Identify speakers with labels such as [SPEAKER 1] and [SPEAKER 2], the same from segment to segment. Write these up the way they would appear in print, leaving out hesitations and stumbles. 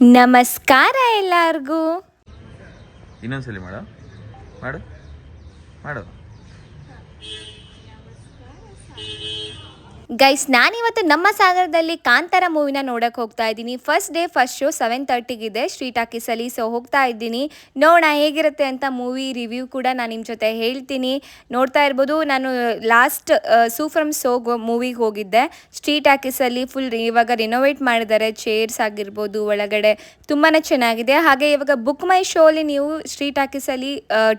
[SPEAKER 1] ನಮಸ್ಕಾರ ಎಲ್ಲರಿಗೂ.
[SPEAKER 2] ಇನ್ನೊಂದ್ಸಲಿ ಮಾಡು ಮಾಡು ಮಾಡು.
[SPEAKER 1] ಗೈಸ್, ನಾನಿವತ್ತು ನಮ್ಮ ಸಾಗರದಲ್ಲಿ ಕಾಂತಾರ ಮೂವಿನ ನೋಡೋಕೆ ಹೋಗ್ತಾ ಇದ್ದೀನಿ. ಫಸ್ಟ್ ಡೇ ಫಸ್ಟ್ ಶೋ 7:30ಗಿದೆ ಶ್ರೀ ಟಾಕೀಸಲ್ಲಿ. ಸೊ ಹೋಗ್ತಾ ಇದ್ದೀನಿ, ನೋಡೋಣ ಹೇಗಿರುತ್ತೆ ಅಂತ. ಮೂವಿ ರಿವ್ಯೂ ಕೂಡ ನಾನು ನಿಮ್ಮ ಜೊತೆ ಹೇಳ್ತೀನಿ. ನೋಡ್ತಾ ಇರ್ಬೋದು, ನಾನು ಲಾಸ್ಟ್ ಸೂ ಫ್ರಮ್ ಸೋ ಮೂವಿಗೆ ಹೋಗಿದ್ದೆ ಶ್ರೀ ಟಾಕೀಸಲ್ಲಿ. ಫುಲ್ ಇವಾಗ ರಿನೋವೇಟ್ ಮಾಡಿದ್ದಾರೆ, ಚೇರ್ಸ್ ಆಗಿರ್ಬೋದು ಒಳಗಡೆ ತುಂಬಾ ಚೆನ್ನಾಗಿದೆ. ಹಾಗೆ ಇವಾಗ ಬುಕ್ ಮೈ ಶೋಲಿ ನೀವು ಶ್ರೀ ಟಾಕೀಸಲ್ಲಿ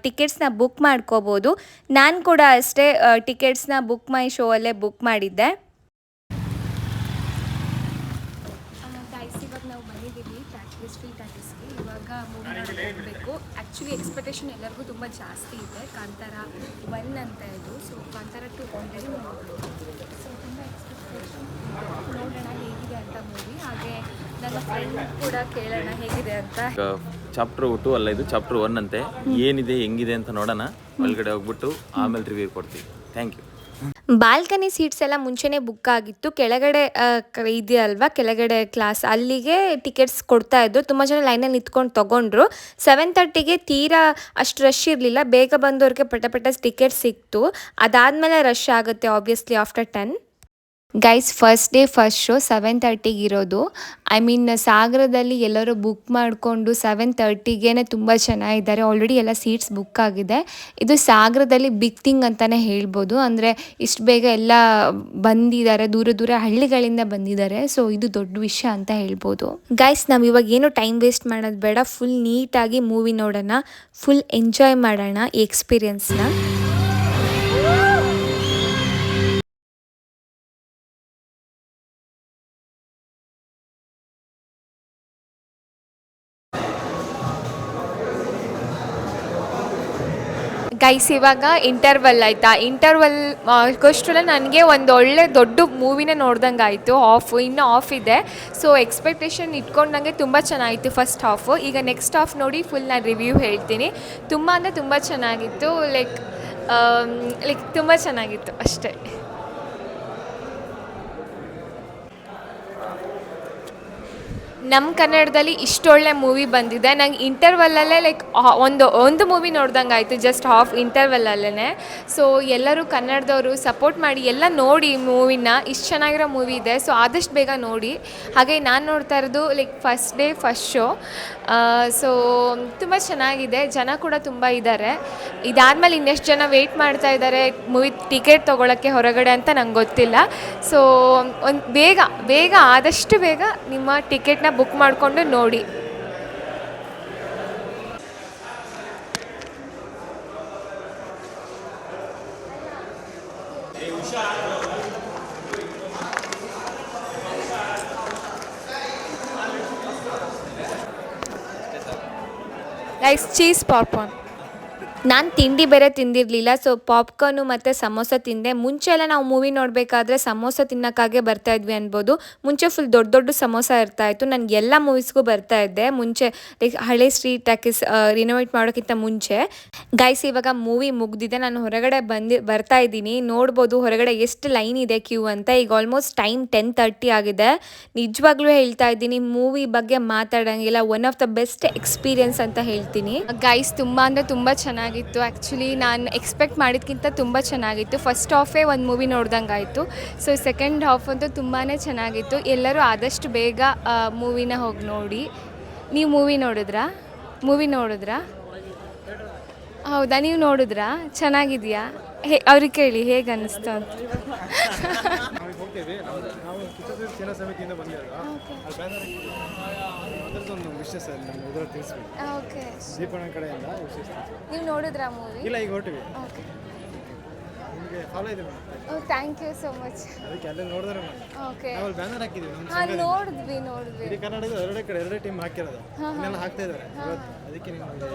[SPEAKER 1] ಟಿಕೆಟ್ಸ್ನ ಬುಕ್ ಮಾಡ್ಕೋಬೋದು. ನಾನು ಕೂಡ ಅಷ್ಟೇ ಟಿಕೆಟ್ಸ್ನ ಬುಕ್ ಮೈ ಶೋ ಅಲ್ಲೇ ಬುಕ್ ಮಾಡಿದ್ದೆ. ಇವಾಗ ನಾವು ಬಂದಿದ್ದೀವಿ ಶ್ರೀ ಟಾಕೀಸ್ಗೆ. ಇವಾಗ ಮೂವಿ ನೋಡೋಕೆ ಹೋಗಬೇಕು. ಆ್ಯಕ್ಚುಲಿ ಎಕ್ಸ್ಪೆಕ್ಟೇಷನ್ ಎಲ್ಲರಿಗೂ ತುಂಬ ಜಾಸ್ತಿ ಇದೆ. ಕಾಂತಾರ 1 ಅಂತ ಇದು. ಸೊ ಕಾಂತಾರ 2 ಆಲ್ರೆಡಿ ನೋಡಬೇಕು. ಸೊ ತುಂಬ ಎಕ್ಸ್ಪೆಕ್ಟೇಷನ್, ನೋಡೋಣ ಹೇಗಿದೆ ಅಂತ ಮೂವಿ. ಹಾಗೆ ನನ್ನ ಫ್ರೆಂಡ್ ಕೂಡ ಕೇಳೋಣ ಹೇಗಿದೆ ಅಂತ.
[SPEAKER 2] ಚಾಪ್ಟರ್ 2 ಅಲ್ಲ, ಇದು ಚಾಪ್ಟರ್ 1 ಅಂತೆ. ಏನಿದೆ ಹೆಂಗಿದೆ ಅಂತ ನೋಡೋಣ. ಒಳಗಡೆ ಹೋಗ್ಬಿಟ್ಟು ಆಮೇಲೆ ರಿವ್ಯೂ ಕೊಡ್ತೀವಿ. Thank you.
[SPEAKER 1] ಬಾಲ್ಕನಿ ಸೀಟ್ಸ್ ಎಲ್ಲ ಮುಂಚೆನೇ ಬುಕ್ ಆಗಿತ್ತು. ಕೆಳಗಡೆ ಇದೆಯಲ್ವಾ, ಕೆಳಗಡೆ ಕ್ಲಾಸ್, ಅಲ್ಲಿಗೆ ಟಿಕೆಟ್ಸ್ ಕೊಡ್ತಾ ಇದ್ರು. ತುಂಬ ಜನ ಲೈನಲ್ಲಿ ನಿಂತ್ಕೊಂಡು ತೊಗೊಂಡ್ರು. 7:30ಗೆ ತೀರಾ ಅಷ್ಟು ರಶ್ ಇರಲಿಲ್ಲ. ಬೇಗ ಬಂದವ್ರಿಗೆ ಪಟ ಟಿಕೆಟ್ ಸಿಕ್ತು. ಅದಾದಮೇಲೆ ರಶ್ ಆಗುತ್ತೆ obviously after 10. Guys, first day first show 7:30ಗೆ ಇರೋದು. ಸಾಗರದಲ್ಲಿ ಎಲ್ಲರೂ ಬುಕ್ ಮಾಡಿಕೊಂಡು 7:30ಗೆ ತುಂಬ ಚೆನ್ನಾಗಿದ್ದಾರೆ. ಆಲ್ರೆಡಿ ಎಲ್ಲ ಸೀಟ್ಸ್ ಬುಕ್ ಆಗಿದೆ. ಇದು ಸಾಗರದಲ್ಲಿ ಬಿಗ್ ಥಿಂಗ್ ಅಂತಲೇ ಹೇಳ್ಬೋದು. ಅಂದರೆ ಇಷ್ಟು ಬೇಗ ಎಲ್ಲ ಬಂದಿದ್ದಾರೆ, ದೂರ ಹಳ್ಳಿಗಳಿಂದ ಬಂದಿದ್ದಾರೆ. ಸೊ ಇದು ದೊಡ್ಡ ವಿಷಯ ಅಂತ ಹೇಳ್ಬೋದು. ಗೈಸ್, ನಾವು ಇವಾಗ ಏನು ಟೈಮ್ ವೇಸ್ಟ್ ಮಾಡೋದು ಬೇಡ. ಫುಲ್ ನೀಟಾಗಿ ಮೂವಿ ನೋಡೋಣ, ಫುಲ್ ಎಂಜಾಯ್ ಮಾಡೋಣ ಈ ಎಕ್ಸ್ಪೀರಿಯನ್ಸ್ನ. ಗೈಸ್, ಇವಾಗ ಇಂಟರ್ವಲ್ ಆಯಿತಾ. ಇಂಟರ್ವಲ್ಗೋಸ್ಕರ ನನಗೆ ಒಂದು ಒಳ್ಳೆ ದೊಡ್ಡ ಮೂವಿನೇ ನೋಡ್ದಂಗೆ ಆಯಿತು. ಇನ್ನೂ ಆಫ್ ಇದೆ. ಸೊ ಎಕ್ಸ್ಪೆಕ್ಟೇಷನ್ ಇಟ್ಕೊಂಡು ನನಗೆ ತುಂಬ ಚೆನ್ನಾಗಿತ್ತು ಫಸ್ಟ್ ಹಾಫು. ಈಗ ನೆಕ್ಸ್ಟ್ ಹಾಫ್ ನೋಡಿ ಫುಲ್ ನಾನು ರಿವ್ಯೂ ಹೇಳ್ತೀನಿ. ತುಂಬ ಅಂದರೆ ತುಂಬ ಚೆನ್ನಾಗಿತ್ತು. ಲೈಕ್ ತುಂಬ ಚೆನ್ನಾಗಿತ್ತು ಅಷ್ಟೇ. ನಮ್ಮ ಕನ್ನಡದಲ್ಲಿ ಇಷ್ಟೊಳ್ಳೆ ಮೂವಿ ಬಂದಿದೆ. ನಂಗೆ ಇಂಟರ್ವಲ್ಲಲ್ಲೇ ಒಂದು ಮೂವಿ ನೋಡ್ದಂಗೆ ಆಯಿತು, ಜಸ್ಟ್ ಹಾಫ್ ಇಂಟರ್ವಲ್ಲಲ್ಲೇ. ಸೊ ಎಲ್ಲರೂ ಕನ್ನಡದವರು ಸಪೋರ್ಟ್ ಮಾಡಿ ಎಲ್ಲ ನೋಡಿ ಮೂವಿನ. ಇಷ್ಟು ಚೆನ್ನಾಗಿರೋ ಮೂವಿ ಇದೆ. ಸೊ ಆದಷ್ಟು ಬೇಗ ನೋಡಿ. ಹಾಗೆ ನಾನು ನೋಡ್ತಾ ಇರೋದು first day first show. So ತುಂಬ ಚೆನ್ನಾಗಿದೆ. ಜನ ಕೂಡ ತುಂಬ ಇದ್ದಾರೆ. ಇದಾದಮೇಲೆ ಇನ್ನೆಷ್ಟು ಜನ ವೆಯ್ಟ್ ಮಾಡ್ತಾ ಇದ್ದಾರೆ ಮೂವಿ ಟಿಕೆಟ್ ತೊಗೊಳಕ್ಕೆ ಹೊರಗಡೆ ಅಂತ ನಂಗೆ ಗೊತ್ತಿಲ್ಲ. ಸೊ ಬೇಗ ಆದಷ್ಟು ಬೇಗ ನಿಮ್ಮ ಟಿಕೆಟ್ನ ಬುಕ್ ಮಾಡಿಕೊಂಡು ನೋಡಿ. Guys, cheese popcorn. ನಾನು ತಿಂಡಿ ಬೇರೆ ತಿಂದಿರಲಿಲ್ಲ. ಸೊ ಪಾಪ್ಕಾರ್ನು ಮತ್ತು ಸಮೋಸ ತಿಂದೆ. ಮುಂಚೆ ಎಲ್ಲ ನಾವು ಮೂವಿ ನೋಡಬೇಕಾದ್ರೆ ಸಮೋಸ ತಿನ್ನೋಕ್ಕಾಗೆ ಬರ್ತಾಯಿದ್ವಿ ಅನ್ಬೋದು. ಮುಂಚೆ ಫುಲ್ ದೊಡ್ಡ ಸಮೋಸ ಇರ್ತಾಯಿತ್ತು. ನನಗೆ ಎಲ್ಲ ಮೂವೀಸ್ಗೂ ಬರ್ತಾಯಿದ್ದೆ ಮುಂಚೆ, ಹಳೆ ಶ್ರೀ ಟಾಕೀಸ್ ರಿನೋವೇಟ್ ಮಾಡೋಕ್ಕಿಂತ ಮುಂಚೆ. ಗೈಸ್, ಇವಾಗ ಮೂವಿ ಮುಗ್ದಿದೆ. ನಾನು ಹೊರಗಡೆ ಬರ್ತಾ ಇದ್ದೀನಿ. ನೋಡ್ಬೋದು ಹೊರಗಡೆ ಎಷ್ಟು ಲೈನ್ ಇದೆ, ಕ್ಯೂ ಅಂತ. ಈಗ ಆಲ್ಮೋಸ್ಟ್ ಟೈಮ್ 10:30 ಆಗಿದೆ. ನಿಜವಾಗ್ಲೂ ಹೇಳ್ತಾ ಇದ್ದೀನಿ, ಮೂವಿ ಬಗ್ಗೆ ಮಾತಾಡೋಂಗಿಲ್ಲ. One of the best experience ಅಂತ ಹೇಳ್ತೀನಿ. ಗೈಸ್, ತುಂಬ ಅಂದರೆ ತುಂಬ ಚೆನ್ನಾಗಿತ್ತು. ಆ್ಯಕ್ಚುಲಿ ನಾನು ಎಕ್ಸ್ಪೆಕ್ಟ್ ಮಾಡಿದ್ಕಿಂತ ತುಂಬ ಚೆನ್ನಾಗಿತ್ತು. ಫಸ್ಟ್ ಹಾಫೇ ಒಂದು ಮೂವಿ ನೋಡ್ದಂಗೆ ಆಯಿತು. ಸೊ ಸೆಕೆಂಡ್ ಹಾಫ್ ಅಂತೂ ತುಂಬಾ ಚೆನ್ನಾಗಿತ್ತು. ಎಲ್ಲರೂ ಆದಷ್ಟು ಬೇಗ ಮೂವಿನ ಹೋಗಿ ನೋಡಿ. ನೀವು ಮೂವಿ ನೋಡಿದ್ರಾ? ಹೌದಾ, ನೀವು ನೋಡಿದ್ರಾ? ಚೆನ್ನಾಗಿದೆಯಾ? ಅವ್ರಿಗೆ ಕೇಳಿ ಹೇಗೆ ಅನ್ನಿಸ್ತು ಅಂತ. ನೀವು ನೋಡಿದ್ರಾ ಮೂವಿ?
[SPEAKER 3] ಇಲ್ಲ, ಈಗ ಹೊರಟಿವಿ.
[SPEAKER 1] ಓಕೆ,
[SPEAKER 3] ನಿಮಗೆ ಫಾಲೋ ಇದೆ.
[SPEAKER 1] Thank you so much.
[SPEAKER 3] ಅದಕ್ಕೆ ಅಲ್ಲೇ ನೋಡಿದ್ರೆ
[SPEAKER 1] ಓಕೆ,
[SPEAKER 3] ನಾವು ಬ್ಯಾನರ್ ಹಾಕಿದ್ದೀವಿ.
[SPEAKER 1] ಹಾಂ, ನೋಡಿದ್ವಿ.
[SPEAKER 3] ಇಡೀ ಕರ್ನಾಟಕದ ಎರಡೇ ಟೀಮ್ ಹಾಕಿರೋದು. ಇನ್ನೆಲ್ಲ ಹಾಕ್ತಾ ಇದ್ದಾರೆ. ಅದಕ್ಕೆ ನಿಮಗೆ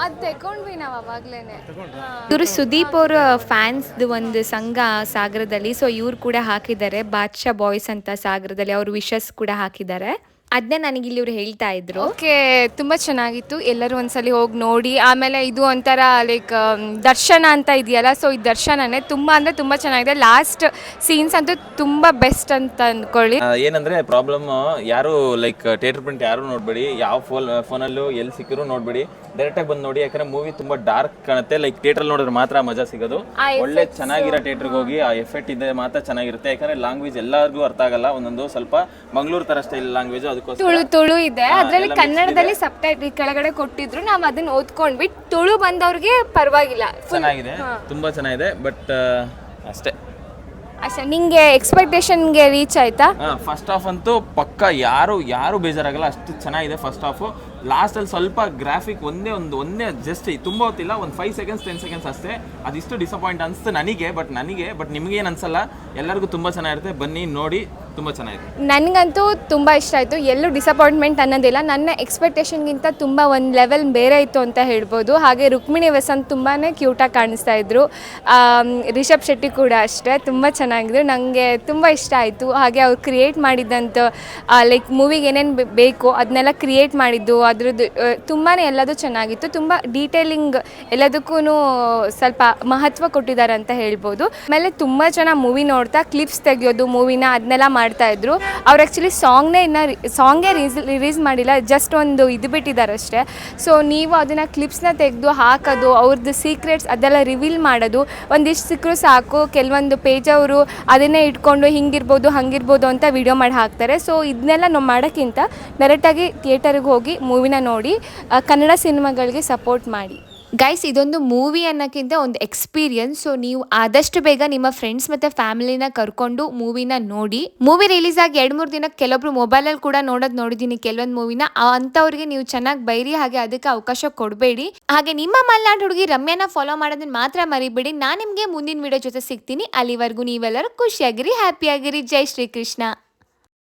[SPEAKER 1] ಅದು ತಗೊಂಡ್ವಿ ನಾವು ಅವಾಗಲೇ.
[SPEAKER 3] ತಗೊಂಡ್ರಾ?
[SPEAKER 1] ಇವರು ಸುದೀಪ್ ಅವರ ಫ್ಯಾನ್ಸ್ದು ಒಂದು ಸಂಘ ಸಾಗರದಲ್ಲಿ. ಸೊ ಇವ್ರು ಕೂಡ ಹಾಕಿದ್ದಾರೆ, ಬಾದ್ಶಾ ಬಾಯ್ಸ್ ಅಂತ ಸಾಗರದಲ್ಲಿ. ಅವ್ರ ವಿಶಸ್ ಕೂಡ ಹಾಕಿದ್ದಾರೆ. ಅದನ್ನೇ ನನಗಿಲ್ಲಿ ಇವ್ರು ಹೇಳ್ತಾ ಇದ್ರು.
[SPEAKER 4] ಓಕೆ, ತುಂಬ ಚೆನ್ನಾಗಿತ್ತು. ಎಲ್ಲರೂ ಒಂದ್ಸಲಿ ಹೋಗಿ ನೋಡಿ. ಆಮೇಲೆ ಇದು ಒಂಥರ ಲೈಕ್ ದರ್ಶನ ಅಂತ ಇದೆಯಲ್ಲ, ಸೊ ಈ ದರ್ಶನನೇ ತುಂಬ ಅಂದರೆ ತುಂಬ ಚೆನ್ನಾಗಿದೆ. ಲಾಸ್ಟ್ ಸೀನ್ಸ್ ಅಂತೂ ತುಂಬ ಬೆಸ್ಟ್ ಅಂತ ಅಂದ್ಕೊಳ್ಳಿ.
[SPEAKER 2] ಏನಂದ್ರೆ ಪ್ರಾಬ್ಲಮ್, ಯಾರು ಲೈಕ್ ಥಿಯೇಟರ್ ಪ್ರಿಂಟ್ ಯಾರು ನೋಡ್ಬೇಡಿ, ಯಾವ ಫೋನಲ್ಲೂ ಎಲ್ಲಿ ಸಿಕ್ಕಿದ್ರು ನೋಡ್ಬೇಡಿ, ಡೈರೆಕ್ಟಾಗಿ ಬಂದು ನೋಡಿ. ಯಾಕಂದ್ರೆ ಮೂವಿ ತುಂಬಾ ಡಾರ್ಕ್ ಕಾಣುತ್ತೆ. ಲೈಕ್ ಥಿಯೇಟರ್ ನೋಡಿದ್ರೆ ಮಾತ್ರ ಮಜಾ ಸಿಗೋದು. ಒಳ್ಳೆ ಚೆನ್ನಾಗಿರೋ ಥಿಯೇಟರ್ಗೆ ಹೋಗಿ ಆ ಎಫೆಕ್ಟ್ ಇದೆ ಮಾತ್ರ ಚೆನ್ನಾಗಿರುತ್ತೆ. ಯಾಕಂದ್ರೆ ಲ್ಯಾಂಗ್ವೇಜ್ ಎಲ್ಲರಿಗೂ ಅರ್ಥ ಆಗಲ್ಲ, ಒಂದೊಂದು ಸ್ವಲ್ಪ ಮಂಗಳೂರು ತರ ಸ್ಟೈಲ್ ಲ್ಯಾಂಗ್ವೇಜ್, ಅದಕ್ಕೋಸ್ಕರ
[SPEAKER 4] ತುಳು ಇದೆ. ಅದರಲ್ಲಿ ಕನ್ನಡದಲ್ಲಿ ಸಬ್ಟೈಟಲ್ ಕೆಳಗಡೆ ಕೊಟ್ಟಿದ್ರು, ನಾವು ಅದನ್ನ ಓದ್ಕೊಂಡ್ವಿ. ತುಳು ಬಂದವ್ರಿಗೆ ಪರವಾಗಿಲ್ಲ,
[SPEAKER 2] ಚೆನ್ನಾಗಿದೆ, ತುಂಬಾ ಚೆನ್ನಾಗಿದೆ. ಬಟ್ ಅಷ್ಟೇ.
[SPEAKER 4] ನಿಂಗೆ ಎಕ್ಸ್ಪೆಕ್ಟೇಷನ್ಗೆ ರೀಚ್ ಆಯ್ತಾ?
[SPEAKER 2] ಫಸ್ಟ್ ಹಾಫ್ ಅಂತೂ ಪಕ್ಕ ಯಾರು ಬೇಜಾರಾಗಲ್ಲ, ಅಷ್ಟು ಚೆನ್ನಾಗಿದೆ ಫಸ್ಟ್ ಹಾಫು. ಲಾಸ್ಟಲ್ಲಿ ಸ್ವಲ್ಪ ಗ್ರಾಫಿಕ್ ಒಂದೇ ಜಸ್ಟ್ ತುಂಬ ಹೊತ್ತಿಲ್ಲ, ಒಂದು 5 ಸೆಕೆಂಡ್ಸ್ 10 ಸೆಕೆಂಡ್ಸ್ ಅಷ್ಟೇ. ಅದಿಷ್ಟು ಡಿಸಪಾಯಿಂಟ್ ಅನಿಸ್ತು ನನಗೆ. ಬಟ್ ನಿಮಗೇನು ಅನ್ಸಲ್ಲ, ಎಲ್ಲರಿಗೂ ತುಂಬ ಚೆನ್ನಾಗಿರುತ್ತೆ. ಬನ್ನಿ ನೋಡಿ, ತುಂಬ ಚೆನ್ನಾಗಿದೆ.
[SPEAKER 4] ನನಗಂತೂ ತುಂಬ ಇಷ್ಟ ಆಯಿತು. ಎಲ್ಲೂ ಡಿಸಪಾಯಿಂಟ್ಮೆಂಟ್ ಅನ್ನೋದಿಲ್ಲ. ನನ್ನ ಎಕ್ಸ್ಪೆಕ್ಟೇಷನ್ಗಿಂತ ತುಂಬ ಒಂದು ಲೆವೆಲ್ ಬೇರೆ ಇತ್ತು ಅಂತ ಹೇಳ್ಬೋದು. ಹಾಗೆ ರುಕ್ಮಿಣಿ ವಸಂತ್ ತುಂಬಾ ಕ್ಯೂಟಾಗಿ ಕಾಣಿಸ್ತಾ ಇದ್ರು. ರಿಷಬ್ ಶೆಟ್ಟಿ ಕೂಡ ಅಷ್ಟೇ, ತುಂಬ ಚೆನ್ನಾಗಿದ್ರು. ನನಗೆ ತುಂಬ ಇಷ್ಟ ಆಯಿತು. ಹಾಗೆ ಅವ್ರು ಕ್ರಿಯೇಟ್ ಮಾಡಿದ್ದಂಥ ಲೈಕ್ ಮೂವಿಗೆ ಏನೇನು ಬೇಕೋ ಅದನ್ನೆಲ್ಲ ಕ್ರಿಯೇಟ್ ಮಾಡಿದ್ದು, ಅದ್ರದ್ದು ತುಂಬಾ ಎಲ್ಲದೂ ಚೆನ್ನಾಗಿತ್ತು. ತುಂಬ ಡೀಟೇಲಿಂಗ್ ಎಲ್ಲದಕ್ಕೂ ಸ್ವಲ್ಪ ಮಹತ್ವ ಕೊಟ್ಟಿದ್ದಾರೆ ಅಂತ ಹೇಳ್ಬೋದು. ಆಮೇಲೆ ತುಂಬ ಚೆನ್ನಾಗಿ ಮೂವಿ ನೋಡ್ತಾ ಕ್ಲಿಪ್ಸ್ ತೆಗೆಯೋದು ಮೂವಿನ ಅದನ್ನೆಲ್ಲ ಮಾಡ್ತಾ ಇದ್ರು. ಅವ್ರು ಆ್ಯಕ್ಚುಲಿ ಸಾಂಗೇ ರಿಲೀಸ್ ಮಾಡಿಲ್ಲ, ಜಸ್ಟ್ ಒಂದು ಇದು ಬಿಟ್ಟಿದ್ದಾರೆ ಅಷ್ಟೇ. ಸೊ ನೀವು ಅದನ್ನು ಕ್ಲಿಪ್ಸ್ನ ತೆಗೆದು ಹಾಕೋದು, ಅವ್ರದ್ದು ಸೀಕ್ರೆಟ್ಸ್ ಅದೆಲ್ಲ ರಿವೀಲ್ ಮಾಡೋದು, ಒಂದಿಷ್ಟು ಸಿಕ್ಕರು ಸಾಕು. ಕೆಲವೊಂದು ಪೇಜ್ ಅವರು ಅದನ್ನೇ ಇಟ್ಕೊಂಡು ಹಿಂಗಿರ್ಬೋದು ಹಂಗಿರ್ಬೋದು ಅಂತ ವಿಡಿಯೋ ಮಾಡಿ ಹಾಕ್ತಾರೆ. ಸೊ ಇದನ್ನೆಲ್ಲ ನಾವು ಮಾಡೋಕ್ಕಿಂತ ಡೈರೆಕ್ಟಾಗಿ ಥಿಯೇಟರ್ಗೆ ಹೋಗಿ ಮೂವಿನ ನೋಡಿ ಕನ್ನಡ ಸಿನಿಮಾಗಳಿಗೆ ಸಪೋರ್ಟ್ ಮಾಡಿ.
[SPEAKER 1] ಗೈಸ್, ಇದೊಂದು ಮೂವಿ ಅನ್ನೋಕ್ಕಿಂತ ಒಂದು ಎಕ್ಸ್ಪೀರಿಯನ್ಸ್. ಸೊ ನೀವು ಆದಷ್ಟು ಬೇಗ ನಿಮ್ಮ ಫ್ರೆಂಡ್ಸ್ ಮತ್ತು ಫ್ಯಾಮಿಲಿನ ಕರ್ಕೊಂಡು ಮೂವಿನ ನೋಡಿ. ಮೂವಿ ರಿಲೀಸ್ ಆಗಿ 2-3 ದಿನ ಕೆಲವೊಬ್ರು ಮೊಬೈಲಲ್ಲಿ ಕೂಡ ನೋಡಿದ್ದೀನಿ ಕೆಲವೊಂದು ಮೂವಿನ. ಅಂಥವ್ರಿಗೆ ನೀವು ಚೆನ್ನಾಗಿ ಬೈರಿ, ಹಾಗೆ ಅದಕ್ಕೆ ಅವಕಾಶ ಕೊಡಬೇಡಿ. ಹಾಗೆ ನಿಮ್ಮ ಮಲೆನಾಡು ಹುಡುಗಿ ರಮ್ಯಾನ ಫಾಲೋ ಮಾಡೋದನ್ನ ಮಾತ್ರ ಮರಿಬೇಡಿ. ನಾನು ನಿಮಗೆ ಮುಂದಿನ ವಿಡಿಯೋ ಜೊತೆ ಸಿಗ್ತೀನಿ. ಅಲ್ಲಿವರೆಗೂ ನೀವೆಲ್ಲರೂ ಖುಷಿಯಾಗಿರಿ, ಹ್ಯಾಪಿಯಾಗಿರಿ. ಜೈ ಶ್ರೀಕೃಷ್ಣ.